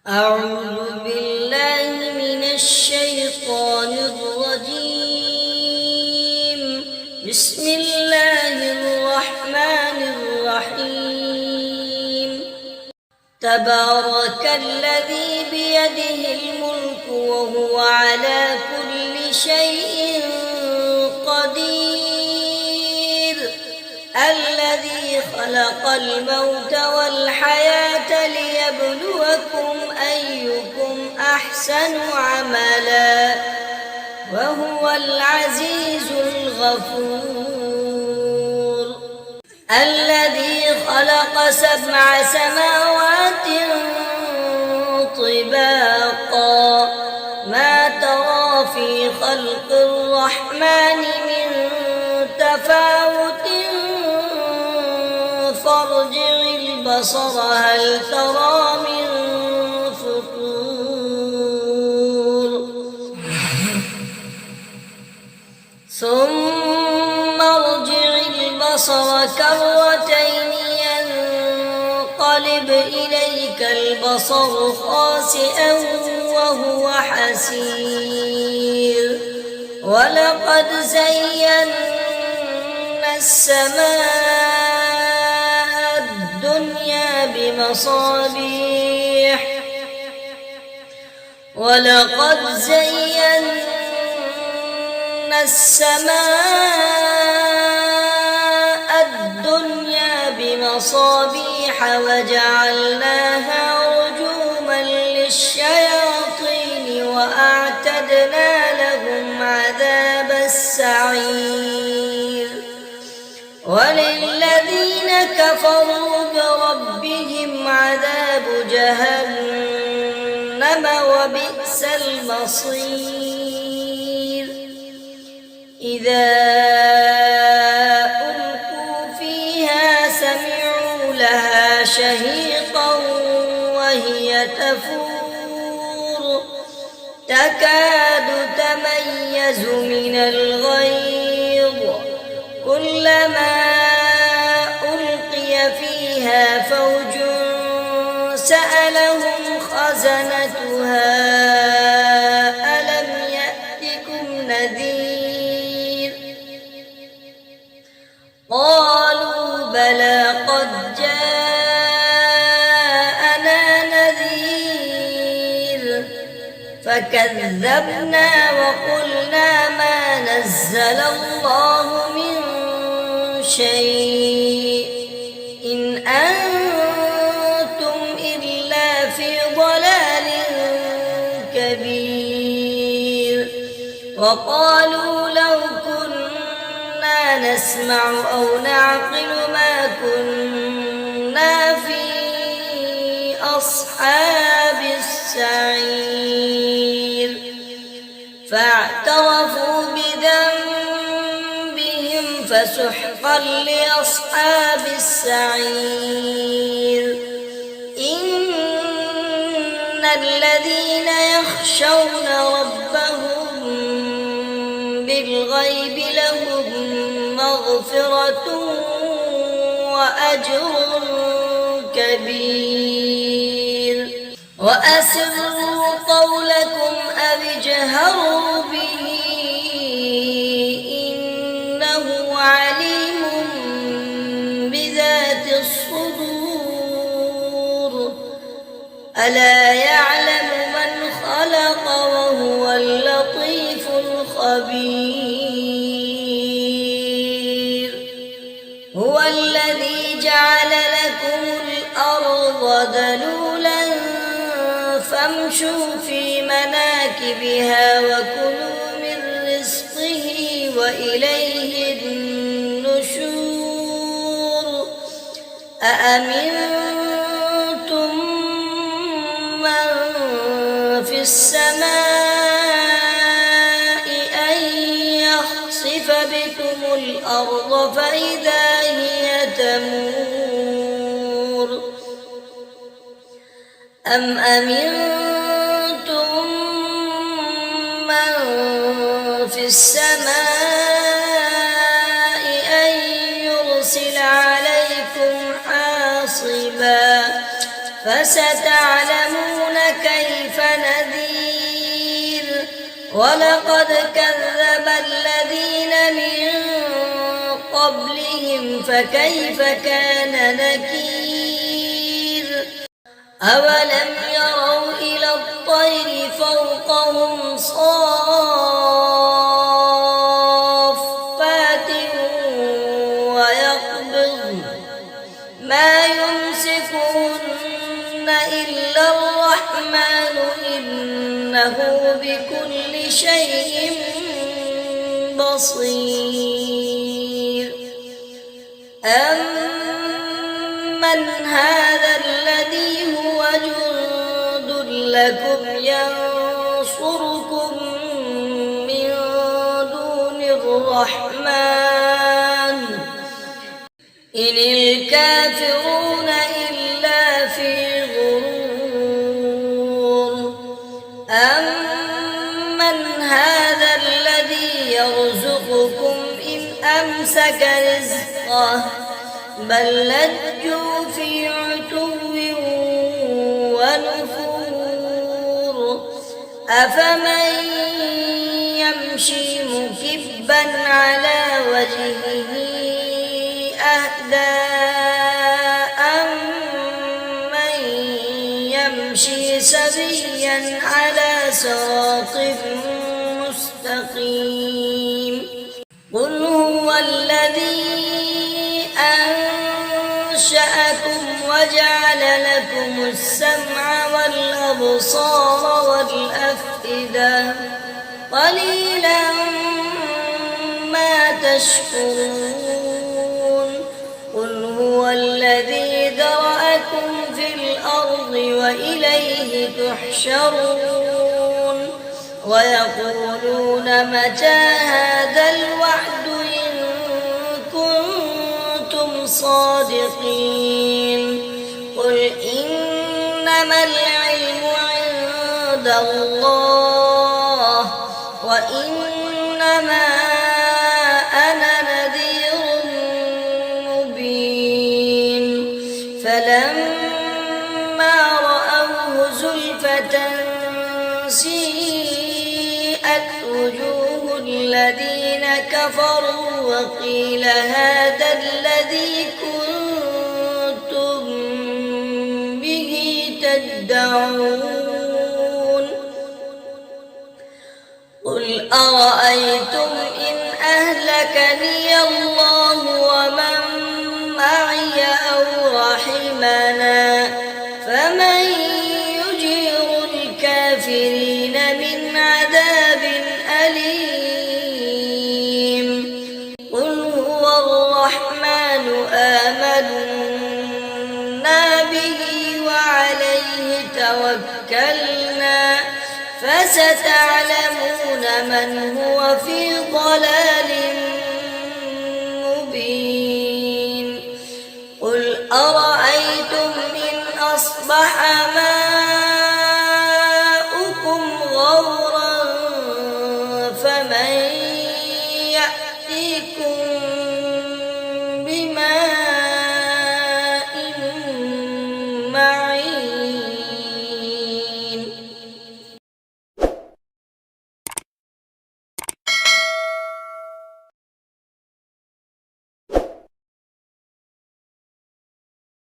أعوذ بالله من الشيطان الرجيم. بسم الله الرحمن الرحيم. تبارك الذي بيده الملك وهو على كل شيء قدير. الذي خلق الموت والحياة ليبلوكم أيكم أحسن عملا وهو العزيز الغفور. الذي خلق 7 سماوات طباقا ما ترى في خلق الرحمن من تفاوت فارجع البصر هل ترى من فطور ثم ارجع البصر كرتين ينقلب إليك البصر خاسئا وهو حسير. ولقد زينا السماء الدنيا بمصابيح وجعلناها رجوما للشياطين وأعتدنا لهم عذاب السعير. وللذين كفروا بربهم عذاب جهنم وبئس المصير. إذا ألقوا فيها سمعوا لها شهيقا وهي تفور تكاد تميز من الغيظ كلما ألقي فيها فوج سألهم خزنتها ألم يأتكم نذير قالوا بلى قد جاءنا نذير فكذبنا وقلنا ما نزل الله من شيء إن أنتم إلا في ضلال كبير. وقالوا لو كنا نسمع أو نعقل ما كنا في أصحاب السعير. فاعترفوا بذنبهم فسحقا لأصحاب السعير. إن الذين يخشون ربهم بالغيب لهم مغفرة وأجر كبير. وأسروا قولكم أو اجهروا به إنه عليم بذات الصدور. ألا يعلم من خلق وهو اللطيف الخبير. هو الذي جعل لكم الأرض ذلولا فامشوا في مناكبها وكلوا من رزقه وإليه النشور. أأمنتم من في السماء أن يخسف بكم الأرض فإذا هي تمور أم أمنتم من في السماء أن يرسل عليكم حاصبا فستعلمون ولقد كذب الذين من قبلهم فكيف كان نكير أولم يروا إلى الطير فوقهم صافات ويقبضن ما يمسكهن إلا الرحمن إنه بكل شيء بصير أمن هذا الذي هو جند لكم ينصركم من دون الرحمن إن الكافرون إلا في غرور أمن هذا الذي يرزقكم إن أمسك رزقه بل لجوا في عتو ونفور أفمن يمشي مكبا على وجهه أهدى أمن يمشي سويا على صراط مستقيم قل هو الذي أنشأكم وجعل لكم السمع والأبصار والأفئدة قليلا ما تشكرون قل هو الذي ذرأكم في الأرض وإليه تحشرون ويقولون متى هذا الوعد إن كنتم صادقين قل إنما العلم عند الله وإنما أنا نذير مبين فلما رأوه زلفة سيئت وجوه الذين كفروا وقيل هذا الذي كنتم به تدعون قل أرأيتم إن أهلكني الله ومن معي أو رحمنا فمن يجير الكافرين من عذاب أليم قل هو الرحمن آمنا به وعليه توكلنا فستعلمون من هو في ضلال